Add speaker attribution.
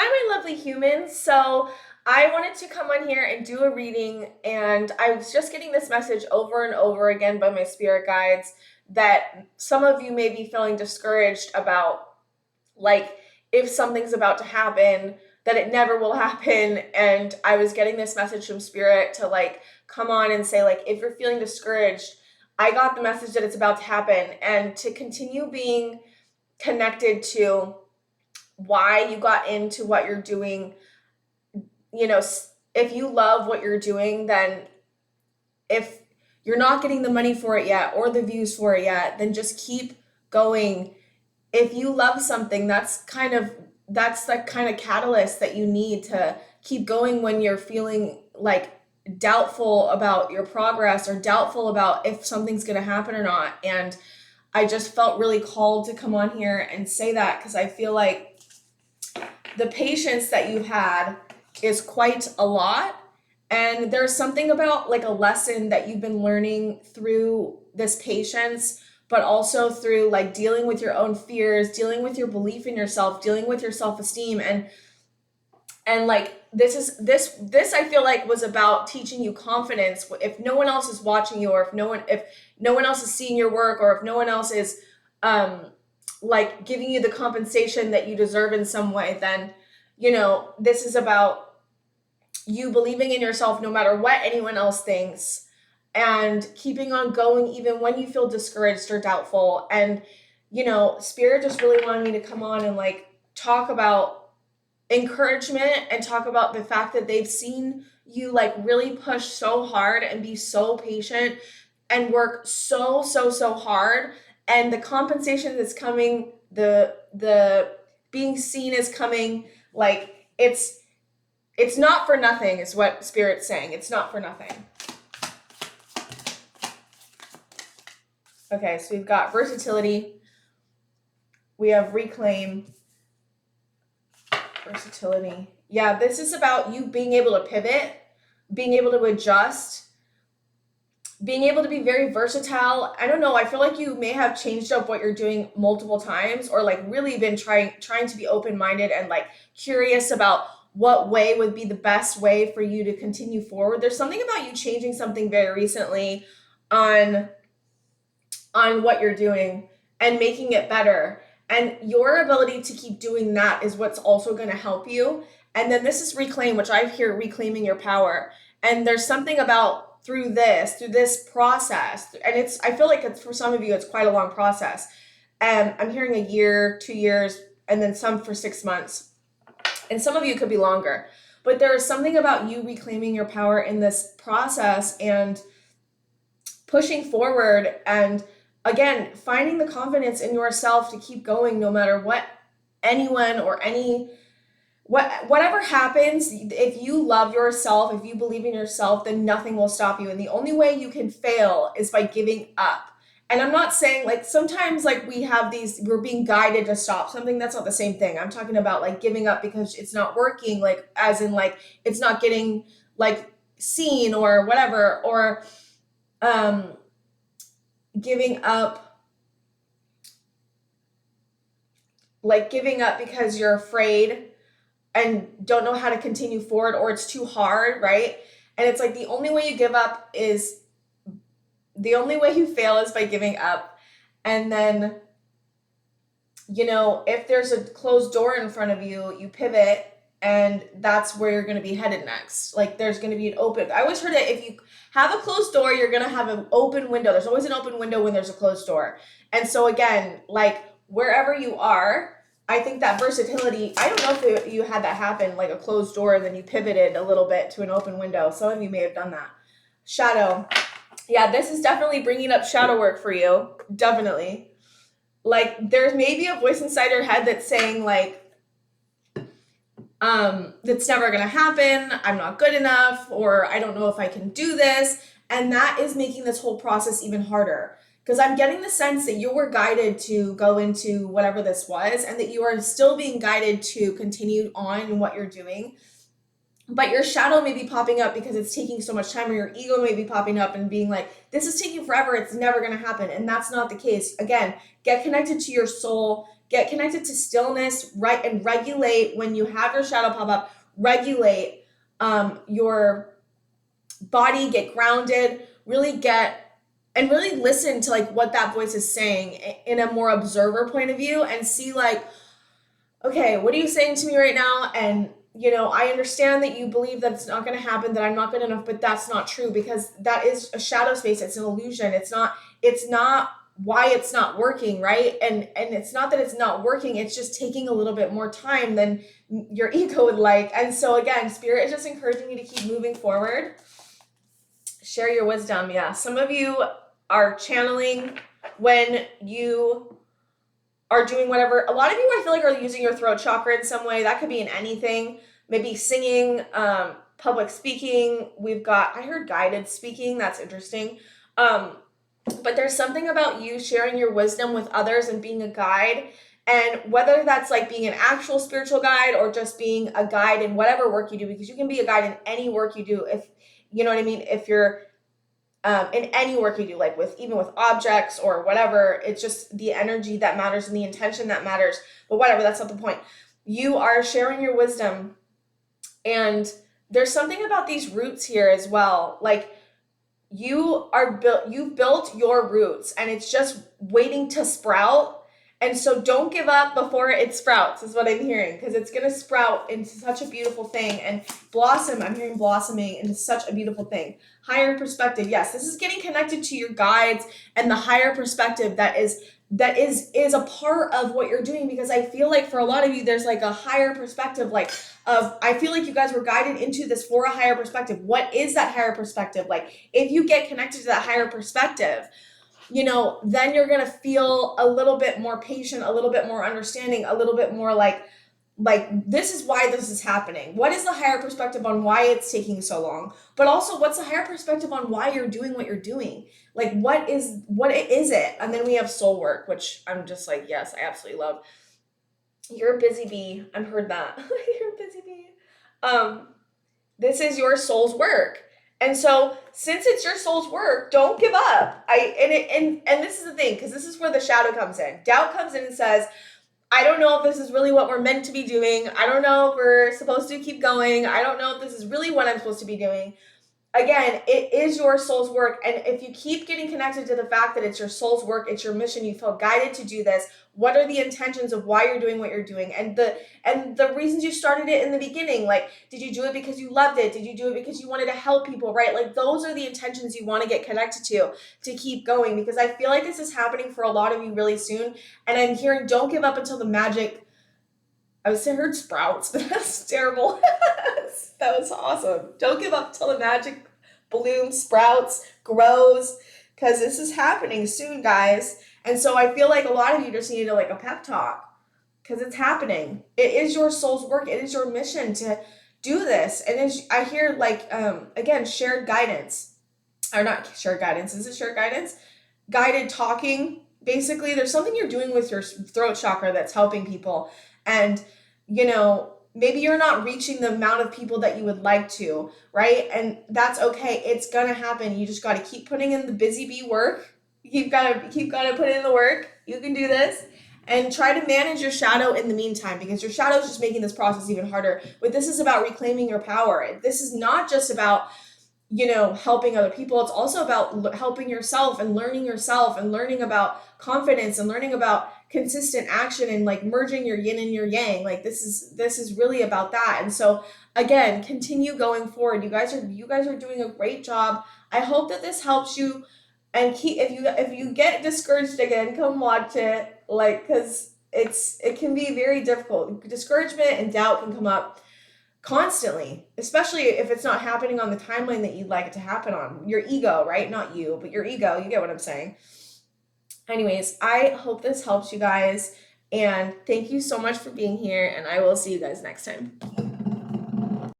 Speaker 1: my lovely humans. So I wanted to come on here and do a reading, and I was just getting this message over and over again by my spirit guides that some of you may be feeling discouraged about, like, if something's about to happen, that it never will happen. And I was getting this message from spirit to like come on and say, like, if you're feeling discouraged, I got the message that it's about to happen, and to continue being connected to why you got into what you're doing. If you love what you're doing, then if you're not getting the money for it yet or the views for it yet, then just keep going. If you love something, that's the kind of catalyst that you need to keep going when you're feeling like doubtful about your progress or doubtful about if something's going to happen or not. And I just felt really called to come on here and say that because I feel like the patience that you've had is quite a lot. And there's something about like a lesson that you've been learning through this patience, but also through like dealing with your own fears, dealing with your belief in yourself, dealing with your self-esteem. And like this I feel like was about teaching you confidence. If no one else is watching you, or if no one else is seeing your work, or if no one else is like giving you the compensation that you deserve in some way, then this is about you believing in yourself no matter what anyone else thinks, and keeping on going even when you feel discouraged or doubtful. And spirit just really wanted me to come on and like talk about encouragement and talk about the fact that they've seen you like really push so hard and be so patient and work so hard, and the compensation that's coming, the being seen is coming. Like it's not for nothing is what spirit's saying. It's not for nothing. Okay, so we've got versatility, we have reclaim, versatility. Yeah, this is about you being able to pivot, being able to adjust, being able to be very versatile. I don't know, I feel like you may have changed up what you're doing multiple times, or like really been trying to be open-minded and like curious about what way would be the best way for you to continue forward. There's something about you changing something very recently on what you're doing and making it better. And your ability to keep doing that is what's also going to help you. And then this is reclaim, which I hear reclaiming your power. And there's something about through this process, and I feel like it's, for some of you, it's quite a long process. And I'm hearing a year, 2 years, and then some for 6 months. And some of you could be longer. But there is something about you reclaiming your power in this process and pushing forward, and again, finding the confidence in yourself to keep going no matter what anyone or whatever happens. If you love yourself, if you believe in yourself, then nothing will stop you. And the only way you can fail is by giving up. And I'm not saying like sometimes like we're being guided to stop something. That's not the same thing. I'm talking about like giving up because it's not working, like as in like it's not getting like seen or whatever, or giving up because you're afraid and don't know how to continue forward, or it's too hard, right? And it's like the only way you fail is by giving up. And then if there's a closed door in front of you, you pivot, and that's where you're going to be headed next. Like there's going to be an open, I always heard that if you have a closed door, you're going to have an open window. There's always an open window when there's a closed door. And so again, like wherever you are, I think that versatility, I don't know if you had that happen, like a closed door and then you pivoted a little bit to an open window. Some of you may have done that. Shadow. Yeah, this is definitely bringing up shadow work for you. Definitely. Like there's maybe a voice inside your head that's saying like, that's never going to happen. I'm not good enough, or I don't know if I can do this. And that is making this whole process even harder, because I'm getting the sense that you were guided to go into whatever this was, and that you are still being guided to continue on in what you're doing. But your shadow may be popping up because it's taking so much time, or your ego may be popping up and being like, this is taking forever, it's never going to happen. And that's not the case. Again, get connected to your soul, get connected to stillness, right? And regulate when you have your shadow pop up, regulate your body, get grounded, really listen to like what that voice is saying in a more observer point of view, and see like, okay, what are you saying to me right now? And I understand that you believe that it's not going to happen, that I'm not good enough, but that's not true, because that is a shadow space. It's an illusion. It's not why it's not working, right? And it's not that it's not working. It's just taking a little bit more time than your ego would like. And so again, Spirit is just encouraging you to keep moving forward. Share your wisdom. Yeah. Some of you are channeling when you are doing whatever. A lot of you, I feel like, are using your throat chakra in some way. That could be in anything. Maybe singing, public speaking. I heard guided speaking. That's interesting. But there's something about you sharing your wisdom with others and being a guide. And whether that's like being an actual spiritual guide or just being a guide in whatever work you do, because you can be a guide in any work you do. If you know what I mean, if you're in any work you do, like even with objects or whatever, it's just the energy that matters and the intention that matters. But whatever, that's not the point. You are sharing your wisdom, and there's something about these roots here as well. Like you've built your roots, and it's just waiting to sprout. And so don't give up before it sprouts, is what I'm hearing, because it's going to sprout into such a beautiful thing and blossom. I'm hearing blossoming into such a beautiful thing. Higher perspective. Yes, this is getting connected to your guides and the higher perspective that is a part of what you're doing, because I feel like for a lot of you, there's like a higher perspective, I feel like you guys were guided into this for a higher perspective. What is that higher perspective? Like if you get connected to that higher perspective, then you're going to feel a little bit more patient, a little bit more understanding, a little bit more like this is why this is happening. What is the higher perspective on why it's taking so long? But also, what's the higher perspective on why you're doing what you're doing? Like, what is it? And then we have soul work, which I'm just like, yes, I absolutely love. You're a busy bee. I've heard that. You're a busy bee. This is your soul's work. And so since it's your soul's work, don't give up. And this is the thing, because this is where the shadow comes in. Doubt comes in and says, I don't know if this is really what we're meant to be doing. I don't know if we're supposed to keep going. I don't know if this is really what I'm supposed to be doing. Again, it is your soul's work. And if you keep getting connected to the fact that it's your soul's work, it's your mission, you feel guided to do this, what are the intentions of why you're doing what you're doing? And the reasons you started it in the beginning, like, did you do it because you loved it? Did you do it because you wanted to help people, right? Like, those are the intentions you want to get connected to keep going, because I feel like this is happening for a lot of you really soon. And I'm hearing, don't give up until the magic, I heard sprouts, but that's terrible. That was awesome. Don't give up till the magic blooms, sprouts, grows, because this is happening soon, guys. And so I feel like a lot of you just needed like a pep talk, because it's happening. It is your soul's work. It is your mission to do this. And I hear like, again, shared guidance, or not shared guidance. Is it shared guidance? Guided talking. Basically, there's something you're doing with your throat chakra that's helping people. And, maybe you're not reaching the amount of people that you would like to, right? And that's okay. It's going to happen. You just got to keep putting in the busy bee work. You've got to put in the work. You can do this. And try to manage your shadow in the meantime, because your shadow is just making this process even harder. But this is about reclaiming your power. This is not just about, helping other people. It's also about helping yourself and learning about confidence and learning about consistent action and like merging your yin and your yang. Like this is really about that. And so again, continue going forward. You guys are doing a great job. I hope that this helps you. And if you get discouraged again, come watch it, because it can be very difficult. Discouragement and doubt can come up constantly, especially if it's not happening on the timeline that you'd like it to happen on. Your ego, right? Not you, but your ego. You get what I'm saying. Anyways, I hope this helps you guys, and thank you so much for being here, and I will see you guys next time.